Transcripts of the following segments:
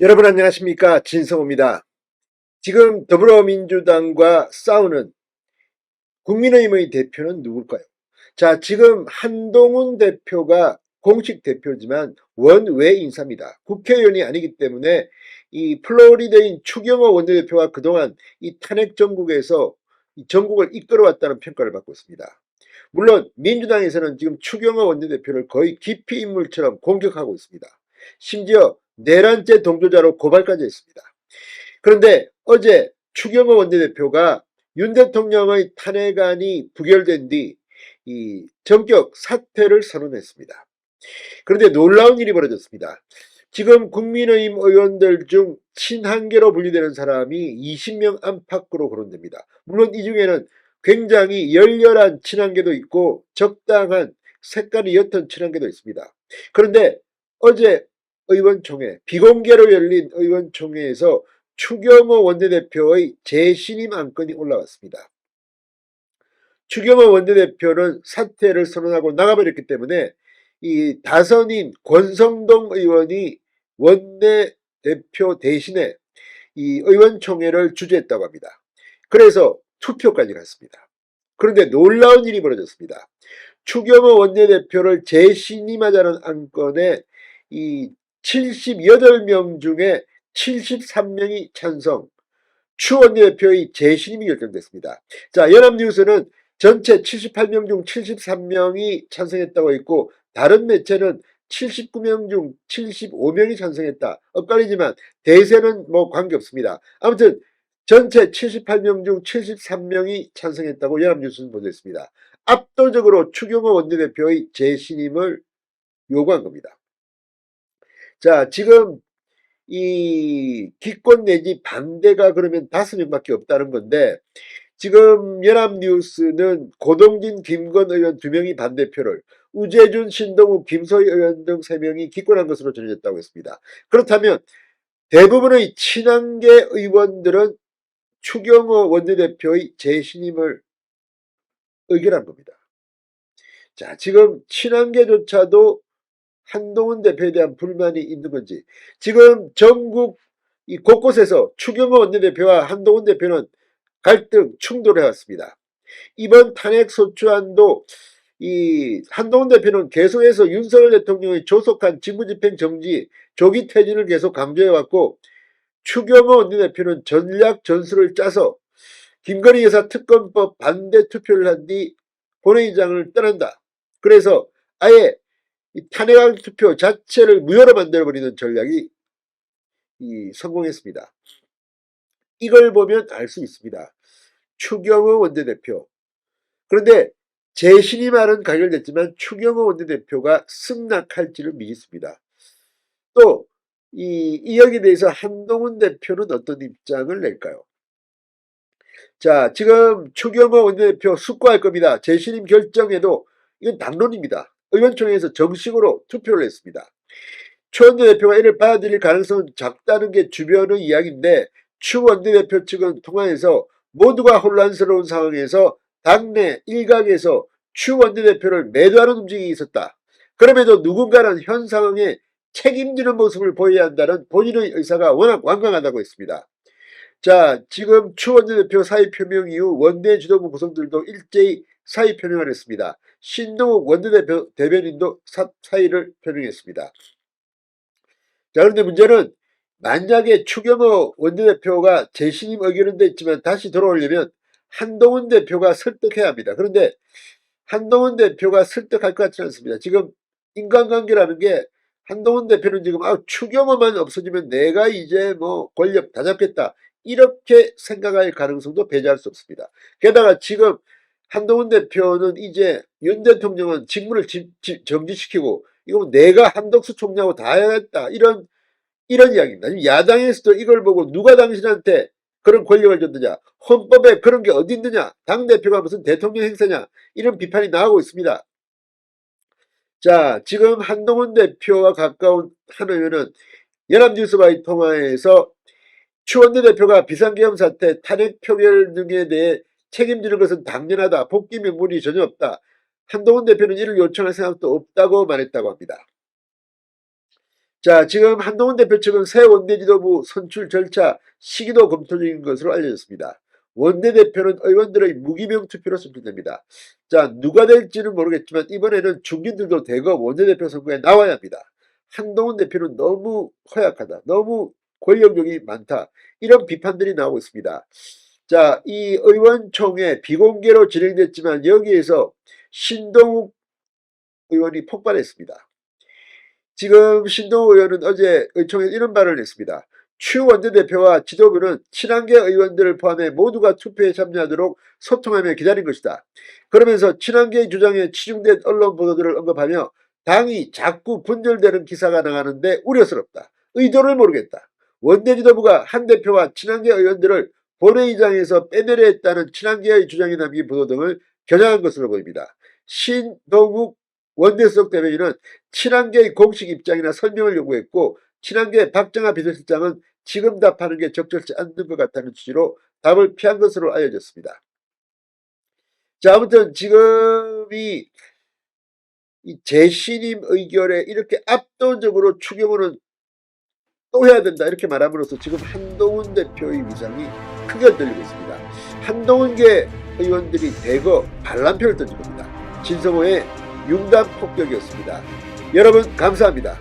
여러분 안녕하십니까, 진성호입니다. 지금 더불어민주당과 싸우는 국민의힘의 대표는 누굴까요? 자, 지금 한동훈 대표가 공식 대표지만 원외 인사입니다. 국회의원이 아니기 때문에 이 플로리다인 추경호 원내대표가 그동안 이 탄핵 정국에서 이 전국을 이끌어왔다는 평가를 받고 있습니다. 물론 민주당에서는 지금 추경호 원내대표를 거의 기피 인물처럼 공격하고 있습니다. 심지어 내란죄 동조자로 고발까지 했습니다. 그런데 어제 추경호 원내대표가 윤 대통령의 탄핵안이 부결된 뒤 이 전격 사퇴를 선언했습니다. 그런데 놀라운 일이 벌어졌습니다. 지금 국민의힘 의원들 중 친한계로 분류되는 사람이 20명 안팎으로 거론됩니다. 물론 이 중에는 굉장히 열렬한 친한계도 있고 적당한 색깔이 옅은 친한계도 있습니다. 그런데 어제 의원총회, 비공개로 열린 의원총회에서 추경호 원내대표의 재신임 안건이 올라왔습니다. 추경호 원내대표는 사퇴를 선언하고 나가버렸기 때문에 이 다선인 권성동 의원이 원내대표 대신에 이 의원총회를 주재했다고 합니다. 그래서 투표까지 갔습니다. 그런데 놀라운 일이 벌어졌습니다. 추경호 원내대표를 재신임하자는 안건에 이 78명 중에 73명이 찬성, 추 원내대표의 재신임이 결정됐습니다. 자, 연합뉴스는 전체 78명 중 73명이 찬성했다고 했고, 다른 매체는 79명 중 75명이 찬성했다. 엇갈리지만 대세는 뭐 관계없습니다. 아무튼 전체 78명 중 73명이 찬성했다고 연합뉴스는 보도했습니다. 압도적으로 추경호 원내대표의 재신임을 요구한 겁니다. 자, 지금 이 기권 내지 반대가 그러면 5명밖에 없다는 건데, 지금 연합뉴스는 고동진, 김건 의원 2명이 반대표를, 우재준, 신동욱, 김소희 의원 등 3명이 기권한 것으로 전해졌다고 했습니다. 그렇다면 대부분의 친한계 의원들은 추경호 원내대표의 재신임을 의결한 겁니다. 자, 지금 친한계조차도 한동훈 대표에 대한 불만이 있는 건지, 지금 전국 이 곳곳에서 추경호 원내대표와 한동훈 대표는 갈등, 충돌해 왔습니다. 이번 탄핵 소추안도 이 한동훈 대표는 계속해서 윤석열 대통령의 조속한 직무집행 정지, 조기 퇴진을 계속 강조해 왔고, 추경호 원내대표는 전략 전술을 짜서 김건희 여사 특검법 반대 투표를 한 뒤 본회의장을 떠난다. 그래서 아예 이 탄핵안 투표 자체를 무효로 만들어버리는 전략이 성공했습니다. 이걸 보면 알 수 있습니다. 추경호 원내대표. 그런데 재신임안은 가결됐지만 추경호 원내대표가 승낙할지는 미지수입니다. 또 이 여기에 대해서 한동훈 대표는 어떤 입장을 낼까요? 자, 지금 추경호 원내대표 숙고할 겁니다. 재신임 결정에도 이건 당론입니다. 의원총회에서 정식으로 투표를 했습니다. 추 원내대표가 이를 받아들일 가능성은 작다는 게 주변의 이야기인데, 추 원내대표 측은 통화에서 모두가 혼란스러운 상황에서 당내 일각에서 추 원내대표를 매도하는 움직임이 있었다. 그럼에도 누군가는 현 상황에 책임지는 모습을 보여야 한다는 본인의 의사가 워낙 완강하다고 했습니다. 자, 지금 추 원내대표 사의 표명 이후 원내 지도부 구성들도 일제히 사의 표명을 했습니다. 신동욱 원내대표 대변인도 사의를 표명했습니다. 자, 그런데 문제는 만약에 추경호 원내대표가 재신임 의결은 됐지만 다시 돌아오려면 한동훈 대표가 설득해야 합니다. 그런데 한동훈 대표가 설득할 것 같지 않습니다. 지금 인간관계라는 게, 한동훈 대표는 지금 추경호만 없어지면 내가 이제 뭐 권력 다 잡겠다, 이렇게 생각할 가능성도 배제할 수 없습니다. 게다가 지금 한동훈 대표는 이제 윤 대통령은 직무를 정지시키고 이거 내가 한덕수 총리하고 다 해야겠다, 이런 이야기입니다. 야당에서도 이걸 보고 누가 당신한테 그런 권력을 줬느냐, 헌법에 그런 게 어디 있느냐, 당대표가 무슨 대통령 행세냐, 이런 비판이 나오고 있습니다. 자, 지금 한동훈 대표와 가까운 한 의원은 연합뉴스와의 통화에서 추 원내대표가 비상계엄 사태, 탄핵 표결 등에 대해 책임지는 것은 당연하다, 복귀 명분이 전혀 없다, 한동훈 대표는 이를 요청할 생각도 없다고 말했다고 합니다. 자, 지금 한동훈 대표 측은 새 원내지도부 선출 절차 시기도 검토 중인 것으로 알려졌습니다. 원내대표는 의원들의 무기명 투표로 선출됩니다. 자, 누가 될지는 모르겠지만 이번에는 중진들도 대거 원내대표 선거에 나와야 합니다. 한동훈 대표는 너무 허약하다. 너무 권력력이 많다. 이런 비판들이 나오고 있습니다. 자, 이 의원총회 비공개로 진행됐지만 여기에서 신동욱 의원이 폭발했습니다. 지금 신동욱 의원은 어제 의총에서 이런 발언을 했습니다. 추 원내대표와 지도부는 친한계 의원들을 포함해 모두가 투표에 참여하도록 소통하며 기다린 것이다. 그러면서 친한계 주장에 치중된 언론 보도들을 언급하며 당이 자꾸 분열되는 기사가 나가는데 우려스럽다. 의도를 모르겠다. 원내 지도부가 한 대표와 친한계 의원들을 본회의장에서 빼내려 했다는 친한계의 주장이 담긴 보도 등을 겨냥한 것으로 보입니다. 신동욱 원내수석 대변인은 친한계의 공식 입장이나 설명을 요구했고 친한계 박정하 비서실장은 지금 답하는 게 적절치 않는 것 같다는 취지로 답을 피한 것으로 알려졌습니다. 자, 아무튼 지금 이 재신임 의결에 이렇게 압도적으로 추경호는 또 해야 된다 이렇게 말함으로써 지금 한동훈 대표의 위상이 크게 흔들리고 있습니다. 한동훈계 의원들이 대거 반란표를 던진 겁니다. 진성호의 융단 폭격이었습니다. 여러분 감사합니다.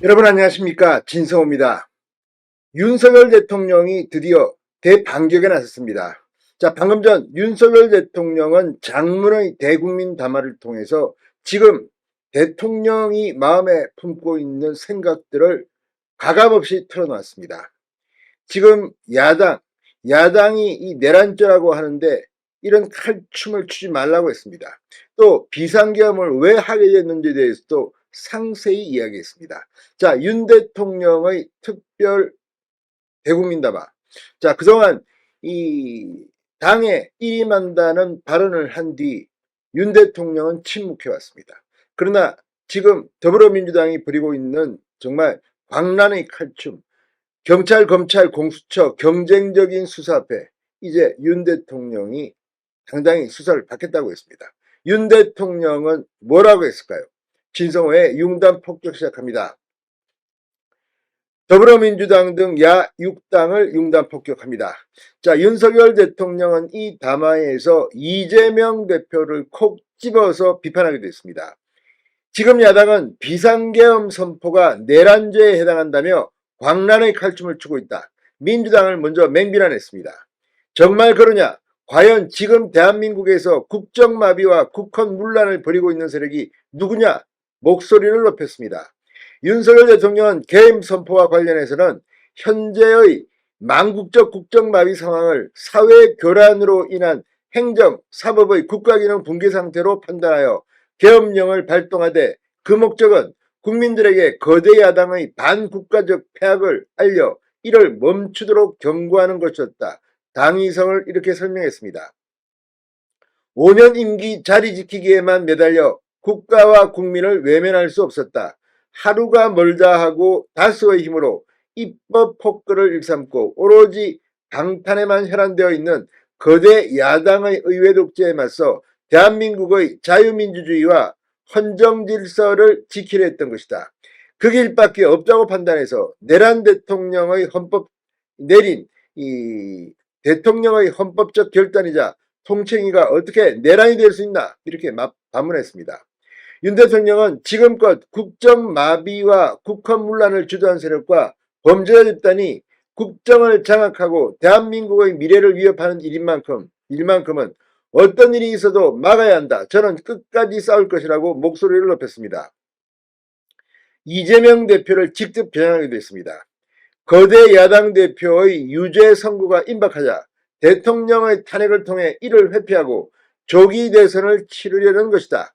여러분 안녕하십니까, 진성호입니다. 윤석열 대통령이 드디어 대반격에 나섰습니다. 자, 방금 전 윤석열 대통령은 장문의 대국민 담화를 통해서 지금 대통령이 마음에 품고 있는 생각들을 가감없이 털어놨습니다. 지금 야당이 이 내란죄라고 하는데 이런 칼춤을 추지 말라고 했습니다. 또 비상계엄을 왜 하게 됐는지에 대해서도 상세히 이야기했습니다. 자, 윤 대통령의 특별 대국민 담화. 자, 그동안 이 당에 일임한다는 발언을 한 뒤 윤 대통령은 침묵해왔습니다. 그러나 지금 더불어민주당이 벌이고 있는 정말 광란의 칼춤, 경찰, 검찰, 공수처 경쟁적인 수사 앞에 이제 윤 대통령이 당당히 수사를 받겠다고 했습니다. 윤 대통령은 뭐라고 했을까요? 진성호의 융단 폭격 시작합니다. 더불어민주당 등 야 6당을 융단 폭격합니다. 자, 윤석열 대통령은 이 담화에서 이재명 대표를 콕 집어서 비판하게 됐습니다. 지금 야당은 비상계엄 선포가 내란죄에 해당한다며 광란의 칼춤을 추고 있다. 민주당을 먼저 맹비난했습니다. 정말 그러냐? 과연 지금 대한민국에서 국정마비와 국헌문란을 벌이고 있는 세력이 누구냐? 목소리를 높였습니다. 윤석열 대통령은 계엄 선포와 관련해서는 현재의 망국적 국정마비 상황을 사회 교란으로 인한 행정, 사법의 국가기능 붕괴 상태로 판단하여 계엄령을 발동하되 그 목적은 국민들에게 거대 야당의 반국가적 패악을 알려 이를 멈추도록 경고하는 것이었다. 당위성을 이렇게 설명했습니다. 5년 임기 자리 지키기에만 매달려 국가와 국민을 외면할 수 없었다. 하루가 멀다 하고 다수의 힘으로 입법 폭거를 일삼고 오로지 방탄에만 혈안되어 있는 거대 야당의 의회 독재에 맞서 대한민국의 자유민주주의와 헌정질서를 지키려 했던 것이다. 그 길밖에 없다고 판단해서 내란 대통령의 내린 이 대통령의 헌법적 결단이자 통칭이가 어떻게 내란이 될 수 있나 이렇게 반문했습니다. 윤 대통령은 지금껏 국정마비와 국헌문란을 주도한 세력과 범죄자 집단이 국정을 장악하고 대한민국의 미래를 위협하는 일만큼은 어떤 일이 있어도 막아야 한다. 저는 끝까지 싸울 것이라고 목소리를 높였습니다. 이재명 대표를 직접 겨냥하기도 했습니다. 거대 야당 대표의 유죄 선고가 임박하자 대통령의 탄핵을 통해 이를 회피하고 조기 대선을 치르려는 것이다.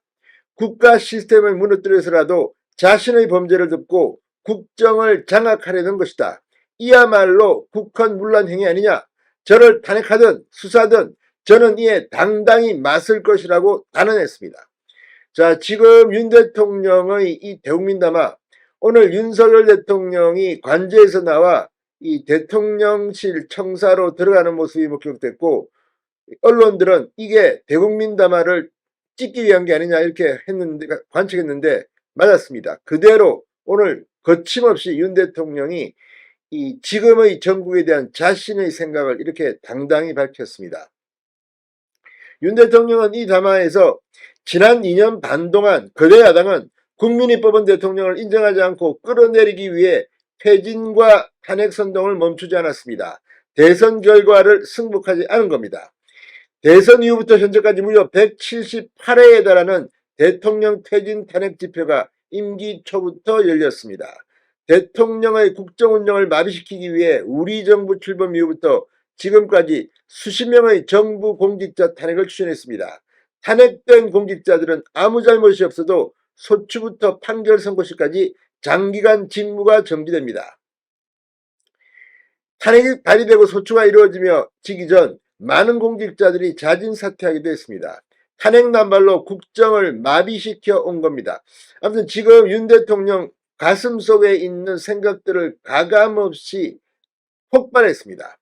국가 시스템을 무너뜨려서라도 자신의 범죄를 덮고 국정을 장악하려는 것이다. 이야말로 국헌문란 행위 아니냐? 저를 탄핵하든 수사든 저는 이에 당당히 맞설 것이라고 단언했습니다. 자, 지금 윤 대통령의 이 대국민담화, 오늘 윤석열 대통령이 관저에서 나와 이 대통령실 청사로 들어가는 모습이 목격됐고, 언론들은 이게 대국민담화를 찍기 위한 게 아니냐 이렇게 했는데, 관측했는데 맞았습니다. 그대로 오늘 거침없이 윤 대통령이 이 지금의 정국에 대한 자신의 생각을 이렇게 당당히 밝혔습니다. 윤 대통령은 이 담화에서 지난 2년 반 동안 거대 야당은 국민이 뽑은 대통령을 인정하지 않고 끌어내리기 위해 퇴진과 탄핵 선동을 멈추지 않았습니다. 대선 결과를 승복하지 않은 겁니다. 대선 이후부터 현재까지 무려 178회에 달하는 대통령 퇴진 탄핵 집회가 임기 초부터 열렸습니다. 대통령의 국정 운영을 마비시키기 위해 우리 정부 출범 이후부터 지금까지 수십 명의 정부 공직자 탄핵을 추진했습니다. 탄핵된 공직자들은 아무 잘못이 없어도 소추부터 판결 선고시까지 장기간 직무가 정지됩니다. 탄핵이 발의되고 소추가 이루어지며 지기 전 많은 공직자들이 자진 사퇴하기도 했습니다. 탄핵 남발로 국정을 마비시켜 온 겁니다. 아무튼 지금 윤 대통령 가슴속에 있는 생각들을 가감없이 폭발했습니다.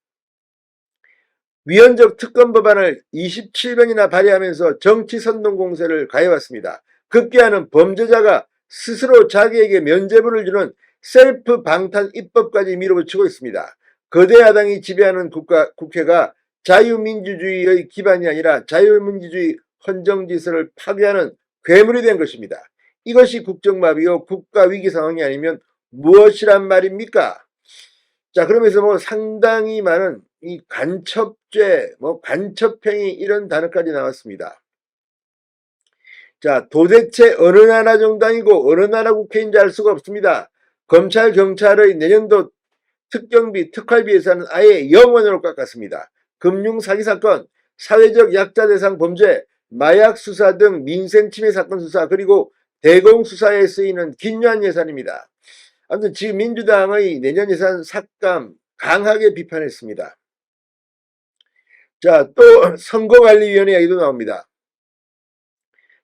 위헌적 특검 법안을 27번이나 발의하면서 정치 선동 공세를 가해왔습니다. 급기야는 범죄자가 스스로 자기에게 면죄부를 주는 셀프 방탄 입법까지 밀어붙이고 있습니다. 거대 야당이 지배하는 국회가 자유민주주의의 기반이 아니라 자유민주주의 헌정질서를 파괴하는 괴물이 된 것입니다. 이것이 국정마비요 국가위기 상황이 아니면 무엇이란 말입니까? 자, 그러면서 상당히 많은 이 간첩죄, 간첩행위 이런 단어까지 나왔습니다. 자, 도대체 어느 나라 정당이고 어느 나라 국회인지 알 수가 없습니다. 검찰, 경찰의 내년도 특경비, 특활비 예산은 아예 0원으로 깎았습니다. 금융사기사건, 사회적 약자 대상 범죄, 마약 수사 등 민생침해 사건 수사, 그리고 대공수사에 쓰이는 긴요한 예산입니다. 아무튼 지금 민주당의 내년 예산 삭감 강하게 비판했습니다. 자, 또 선거관리위원회 이야기도 나옵니다.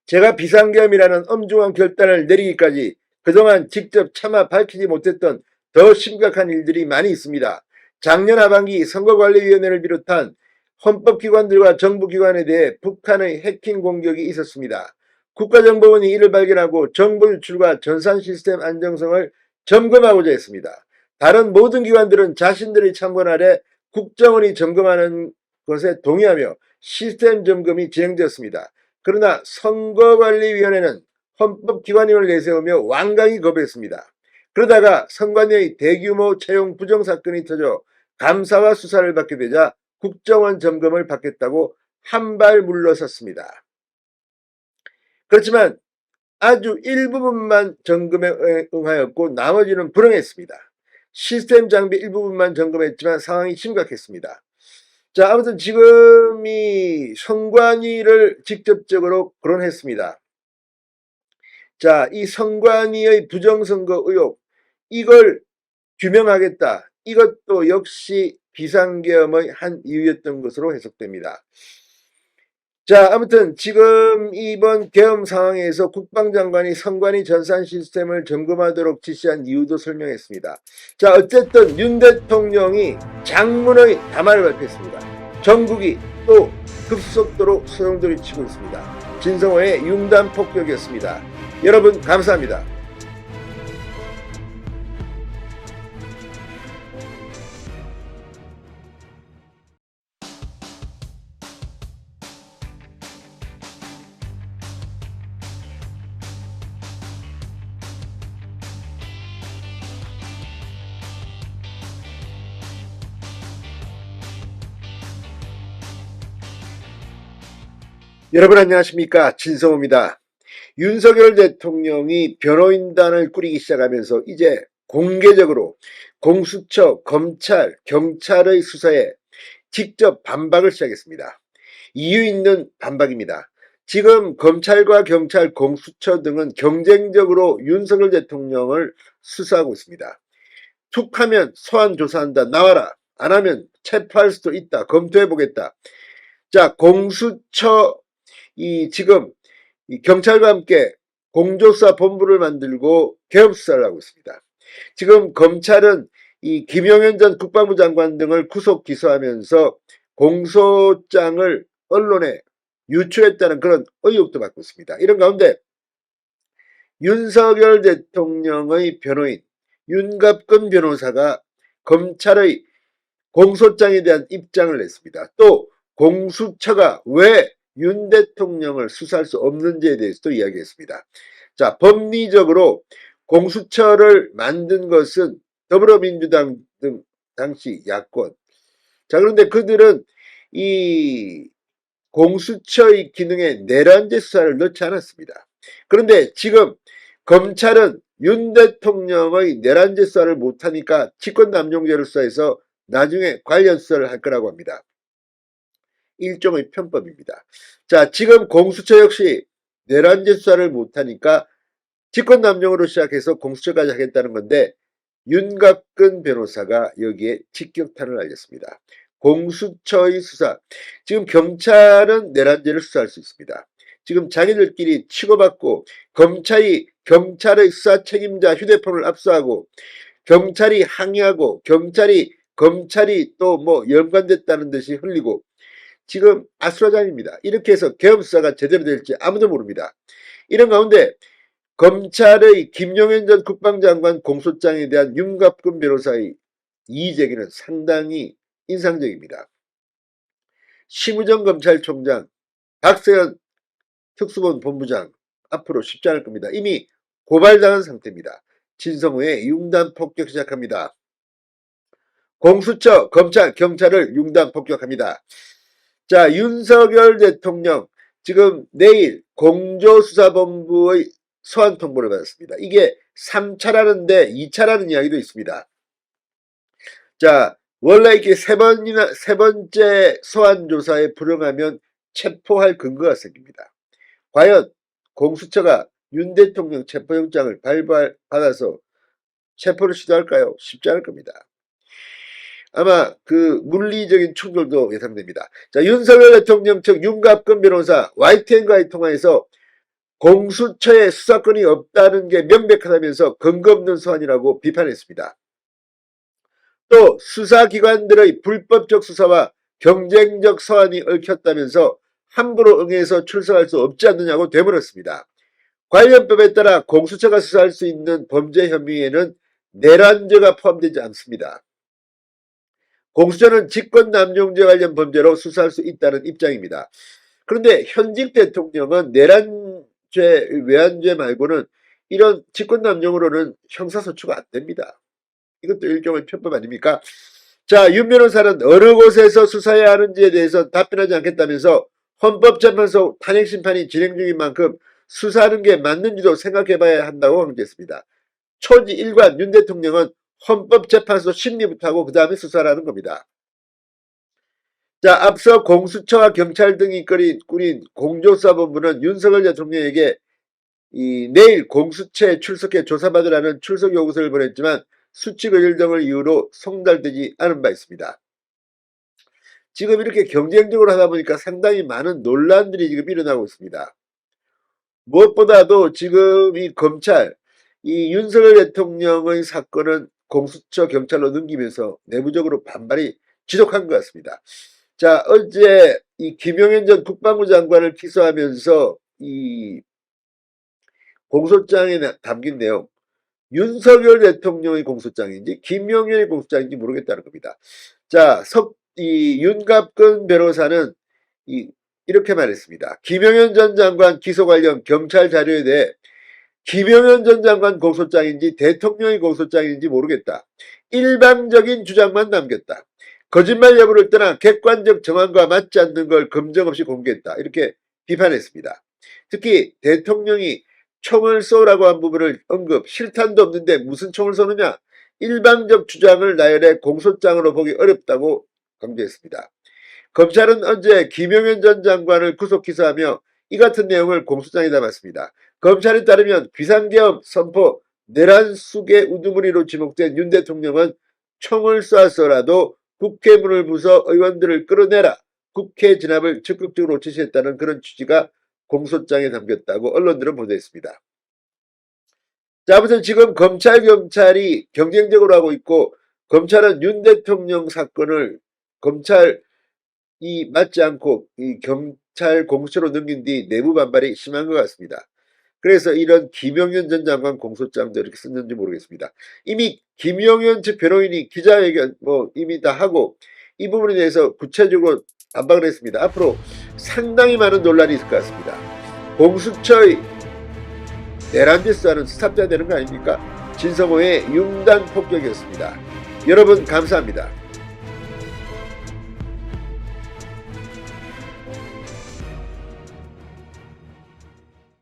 제가 비상계엄이라는 엄중한 결단을 내리기까지 그동안 직접 차마 밝히지 못했던 더 심각한 일들이 많이 있습니다. 작년 하반기 선거관리위원회를 비롯한 헌법기관들과 정부기관에 대해 북한의 해킹 공격이 있었습니다. 국가정보원이 이를 발견하고 정보 유출과 전산 시스템 안정성을 점검하고자 했습니다. 다른 모든 기관들은 자신들의 참관 아래 국정원이 점검하는 것에 동의하며 시스템 점검이 진행되었습니다. 그러나 선거관리위원회는 헌법기관임을 내세우며 완강히 거부했습니다. 그러다가 선관위의 대규모 채용 부정사건이 터져 감사와 수사를 받게 되자 국정원 점검을 받겠다고 한 발 물러섰습니다. 그렇지만 아주 일부분만 점검에 응하였고 나머지는 불응했습니다. 시스템 장비 일부분만 점검했지만 상황이 심각했습니다. 자, 아무튼 지금 이 선관위를 직접적으로 거론했습니다. 자, 이 선관위의 부정선거 의혹, 이걸 규명하겠다. 이것도 역시 비상계엄의 한 이유였던 것으로 해석됩니다. 자, 아무튼 지금 이번 계엄 상황에서 국방장관이 선관위 전산 시스템을 점검하도록 지시한 이유도 설명했습니다. 자, 어쨌든 윤 대통령이 장문의 담화를 발표했습니다. 전국이 또 급속도로 소용돌이치고 있습니다. 진성호의 융단 폭격이었습니다. 여러분 감사합니다. 여러분 안녕하십니까, 진성호입니다. 윤석열 대통령이 변호인단을 꾸리기 시작하면서 이제 공개적으로 공수처, 검찰, 경찰의 수사에 직접 반박을 시작했습니다. 이유 있는 반박입니다. 지금 검찰과 경찰, 공수처 등은 경쟁적으로 윤석열 대통령을 수사하고 있습니다. 툭하면 소환 조사한다, 나와라, 안 하면 체포할 수도 있다. 검토해 보겠다. 자, 공수처 지금 경찰과 함께 공조수사 본부를 만들고 개업 수사를 하고 있습니다. 지금 검찰은 김용현 전 국방부 장관 등을 구속 기소하면서 공소장을 언론에 유출했다는 그런 의혹도 받고 있습니다. 이런 가운데 윤석열 대통령의 변호인 윤갑근 변호사가 검찰의 공소장에 대한 입장을 냈습니다. 또 공수처가 왜 윤 대통령을 수사할 수 없는지에 대해서도 이야기했습니다. 자, 법리적으로 공수처를 만든 것은 더불어민주당 등 당시 야권. 자, 그런데 그들은 이 공수처의 기능에 내란죄 수사를 넣지 않았습니다. 그런데 지금 검찰은 윤 대통령의 내란죄 수사를 못하니까 직권남용죄를 수사해서 나중에 관련 수사를 할 거라고 합니다. 일종의 편법입니다. 자, 지금 공수처 역시 내란죄 수사를 못하니까 직권남용으로 시작해서 공수처까지 하겠다는 건데 윤갑근 변호사가 여기에 직격탄을 날렸습니다. 공수처의 수사. 지금 경찰은 내란죄를 수사할 수 있습니다. 지금 자기들끼리 치고받고 경찰의 수사 책임자 휴대폰을 압수하고 경찰이 항의하고 검찰이 또 뭐 연관됐다는 듯이 흘리고 지금 아수라장입니다. 이렇게 해서 개업 수사가 제대로 될지 아무도 모릅니다. 이런 가운데 검찰의 김용현 전 국방장관 공소장에 대한 윤갑근 변호사의 이의제기는 상당히 인상적입니다. 심우정 검찰총장, 박세현 특수본 본부장 앞으로 쉽지 않을 겁니다. 이미 고발당한 상태입니다. 진성호의 융단 폭격 시작합니다. 공수처, 검찰, 경찰을 융단 폭격합니다. 자, 윤석열 대통령 지금 내일 공조수사본부의 소환 통보를 받았습니다. 이게 3차라는데 2차라는 이야기도 있습니다. 자, 원래 이렇게 세 번째 소환 조사에 불응하면 체포할 근거가 생깁니다. 과연 공수처가 윤 대통령 체포영장을 발부받아서 체포를 시도할까요? 쉽지 않을 겁니다. 아마 그 물리적인 충돌도 예상됩니다. 자, 윤석열 대통령 측 윤갑근 변호사 YTN과의 통화에서 공수처에 수사권이 없다는 게 명백하다면서 근거 없는 소환이라고 비판했습니다. 또 수사기관들의 불법적 수사와 경쟁적 소환이 얽혔다면서 함부로 응해서 출석할 수 없지 않느냐고 되물었습니다. 관련법에 따라 공수처가 수사할 수 있는 범죄 혐의에는 내란죄가 포함되지 않습니다. 공수처는 직권남용죄 관련 범죄로 수사할 수 있다는 입장입니다. 그런데 현직 대통령은 내란죄, 외환죄 말고는 이런 직권남용으로는 형사소추가 안 됩니다. 이것도 일종의 편법 아닙니까? 자, 윤 변호사는 어느 곳에서 수사해야 하는지에 대해서 답변하지 않겠다면서 헌법재판소 탄핵심판이 진행 중인 만큼 수사하는 게 맞는지도 생각해봐야 한다고 강조했습니다. 초지 일관 윤 대통령은 헌법재판소 심리부터 하고 그 다음에 수사를 하는 겁니다. 자, 앞서 공수처와 경찰 등이 꾸린 공조수사본부는 윤석열 대통령에게 내일 공수처에 출석해 조사받으라는 출석 요구서를 보냈지만 수칙 의일 등을 이유로 송달되지 않은 바 있습니다. 지금 이렇게 경쟁적으로 하다 보니까 상당히 많은 논란들이 지금 일어나고 있습니다. 무엇보다도 지금 이 검찰, 이 윤석열 대통령의 사건은 공수처 경찰로 넘기면서 내부적으로 반발이 지속한 것 같습니다. 자, 어제 이 김용현 전 국방부 장관을 기소하면서 이 공소장에 담긴 내용, 윤석열 대통령의 공소장인지 김용현의 공소장인지 모르겠다는 겁니다. 자, 윤갑근 변호사는 이렇게 말했습니다. 김용현 전 장관 기소 관련 경찰 자료에 대해 김용현 전 장관 공소장인지 대통령의 공소장인지 모르겠다. 일방적인 주장만 남겼다. 거짓말 여부를 떠나 객관적 정황과 맞지 않는 걸 검증 없이 공개했다. 이렇게 비판했습니다. 특히 대통령이 총을 쏘라고 한 부분을 언급, 실탄도 없는데 무슨 총을 쏘느냐, 일방적 주장을 나열해 공소장으로 보기 어렵다고 강조했습니다. 검찰은 어제 김용현 전 장관을 구속 기소하며 이 같은 내용을 공소장에 담았습니다. 검찰에 따르면 비상계엄 선포, 내란 속의 우두머리로 지목된 윤 대통령은 총을 쏴서라도 국회 문을 부숴 의원들을 끌어내라. 국회 진압을 적극적으로 지시했다는 그런 취지가 공소장에 담겼다고 언론들은 보도했습니다. 자, 아무튼 지금 검찰, 경찰이 경쟁적으로 하고 있고, 검찰은 윤 대통령 사건을 검찰이 맞지 않고 이 경찰 공수처로 넘긴 뒤 내부 반발이 심한 것 같습니다. 그래서 이런 김용현 전 장관 공소장도 이렇게 썼는지 모르겠습니다. 이미 김용현 측 변호인이 기자회견 이미 다 하고 이 부분에 대해서 구체적으로 반박을 했습니다. 앞으로 상당히 많은 논란이 있을 것 같습니다. 공수처의 내란데스와는 스탑돼야 되는 거 아닙니까? 진성호의 융단 폭격이었습니다. 여러분 감사합니다.